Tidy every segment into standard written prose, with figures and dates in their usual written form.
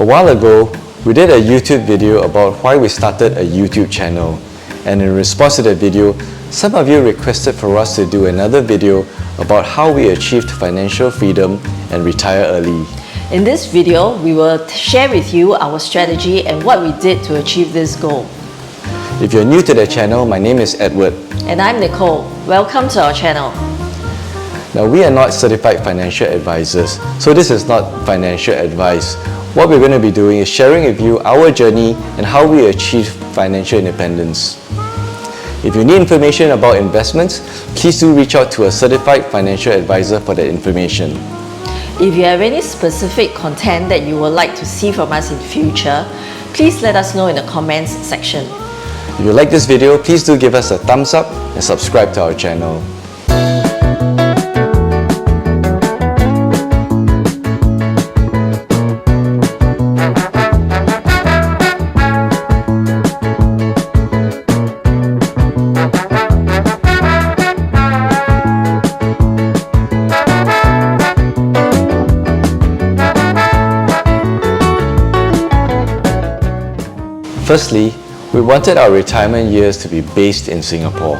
A while ago, we did a YouTube video about why we started a YouTube channel, and in response to that video, some of you requested for us to do another video about how we achieved financial freedom and retire early. In this video, we will share with you our strategy and what we did to achieve this goal. If you're new to the channel, my name is Edward. And I'm Nicole. Welcome to our channel. Now, we are not certified financial advisors, so this is not financial advice. What we're going to be doing is sharing with you our journey and how we achieve financial independence. If you need information about investments, please do reach out to a certified financial advisor for that information. If you have any specific content that you would like to see from us in future, please let us know in the comments section. If you like this video, please do give us a thumbs up and subscribe to our channel. Firstly, we wanted our retirement years to be based in Singapore.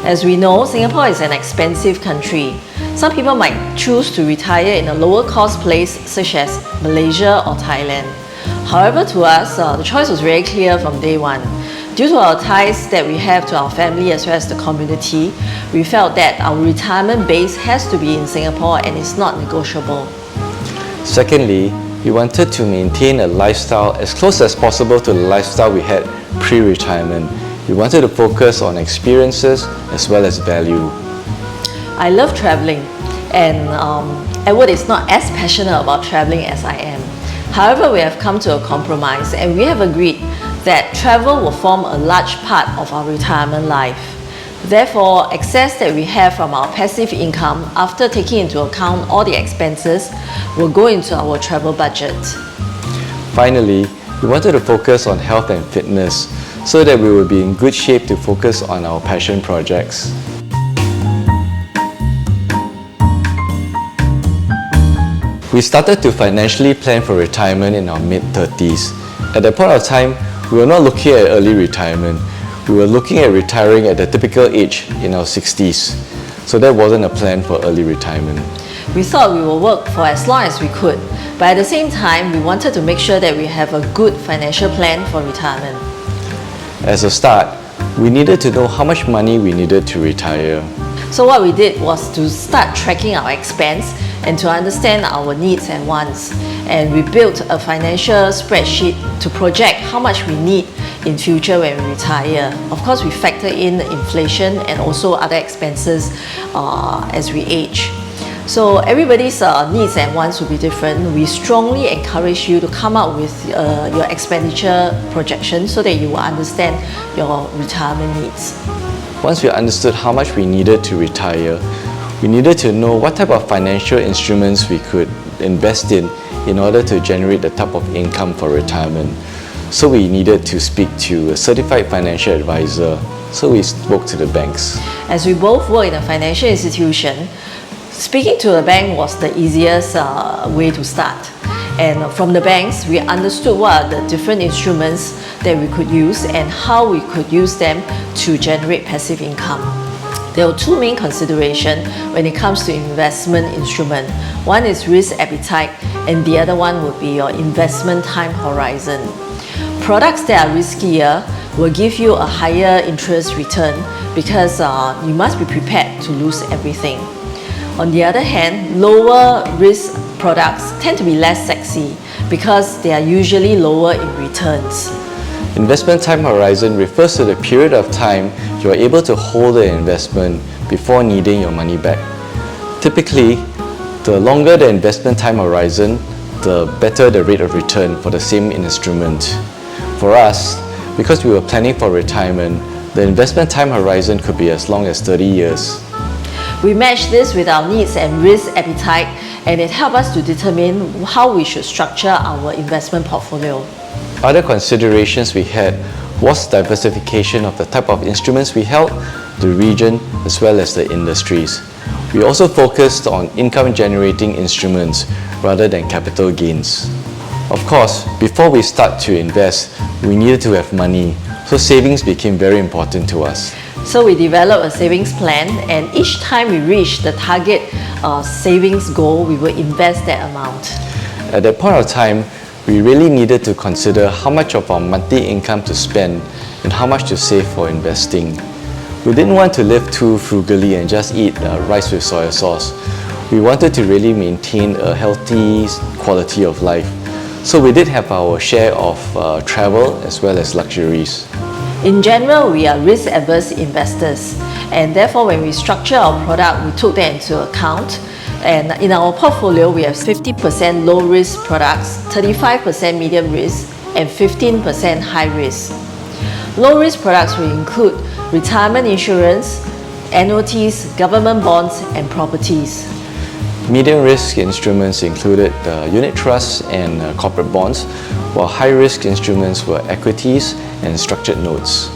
As we know, Singapore is an expensive country. Some people might choose to retire in a lower cost place such as Malaysia or Thailand. However, to us, the choice was very clear from day one. Due to our ties that we have to our family as well as the community, we felt that our retirement base has to be in Singapore and is not negotiable. Secondly, we wanted to maintain a lifestyle as close as possible to the lifestyle we had pre-retirement. We wanted to focus on experiences as well as value. I love traveling, and Edward is not as passionate about traveling as I am. However, we have come to a compromise and we have agreed that travel will form a large part of our retirement life. Therefore, excess that we have from our passive income after taking into account all the expenses will go into our travel budget. Finally, we wanted to focus on health and fitness so that we will be in good shape to focus on our passion projects. We started to financially plan for retirement in our mid-30s. At that point of time, we were not looking at early retirement. We were looking at retiring at the typical age in our 60s. So that wasn't a plan for early retirement. We thought we would work for as long as we could, but at the same time, we wanted to make sure that we have a good financial plan for retirement. As a start, we needed to know how much money we needed to retire. So what we did was to start tracking our expense and to understand our needs and wants. And we built a financial spreadsheet to project how much we need in future when we retire. Of course, we factor in inflation and also other expenses as we age. So everybody's needs and wants will be different. We strongly encourage you to come up with your expenditure projection so that you will understand your retirement needs. Once we understood how much we needed to retire, we needed to know what type of financial instruments we could invest in order to generate the type of income for retirement. So we needed to speak to a certified financial advisor. So we spoke to the banks. As we both work in a financial institution, speaking to a bank was the easiest way to start. And from the banks, we understood what are the different instruments that we could use and how we could use them to generate passive income. There are two main considerations when it comes to investment instrument. One is risk appetite and the other one would be your investment time horizon. Products that are riskier will give you a higher interest return because you must be prepared to lose everything. On the other hand, lower risk products tend to be less sexy because they are usually lower in returns. Investment time horizon refers to the period of time you are able to hold an investment before needing your money back. Typically, the longer the investment time horizon, the better the rate of return for the same instrument. For us, because we were planning for retirement, the investment time horizon could be as long as 30 years. We match this with our needs and risk appetite, and it helps us to determine how we should structure our investment portfolio. Other considerations we had was diversification of the type of instruments we held, the region, as well as the industries. We also focused on income-generating instruments rather than capital gains. Of course, before we start to invest, we needed to have money, so savings became very important to us. So we developed a savings plan, and each time we reached the target savings goal, we would invest that amount. At that point of time, we really needed to consider how much of our monthly income to spend and how much to save for investing. We didn't want to live too frugally and just eat rice with soy sauce. We wanted to really maintain a healthy quality of life. So we did have our share of travel as well as luxuries. In general, we are risk-averse investors, and therefore when we structure our product, we took that into account. And in our portfolio, we have 50% low-risk products, 35% medium risk, and 15% high risk. Low-risk products will include retirement insurance, annuities, government bonds, and properties. Medium risk instruments included unit trusts and corporate bonds, while high risk instruments were equities and structured notes.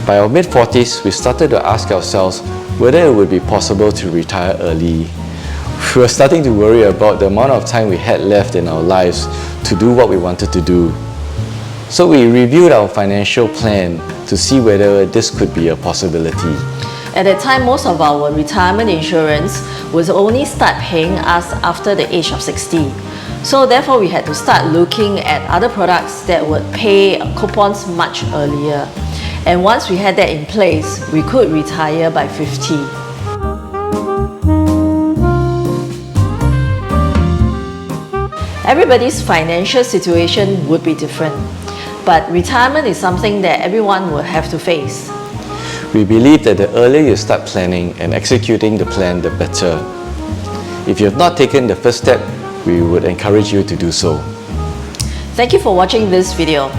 By our mid-40s, we started to ask ourselves whether it would be possible to retire early. We were starting to worry about the amount of time we had left in our lives to do what we wanted to do. So we reviewed our financial plan to see whether this could be a possibility. At that time, most of our retirement insurance was only start paying us after the age of 60. So therefore, we had to start looking at other products that would pay coupons much earlier. And once we had that in place, we could retire by 50. Everybody's financial situation would be different, but retirement is something that everyone will have to face. We believe that the earlier you start planning and executing the plan, the better. If you have not taken the first step, we would encourage you to do so. Thank you for watching this video.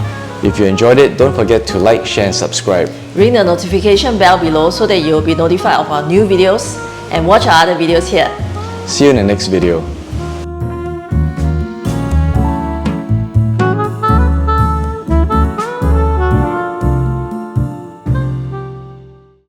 If you enjoyed it, don't forget to like, share and subscribe. Ring the notification bell below so that you'll be notified of our new videos, and watch our other videos here. See you in the next video.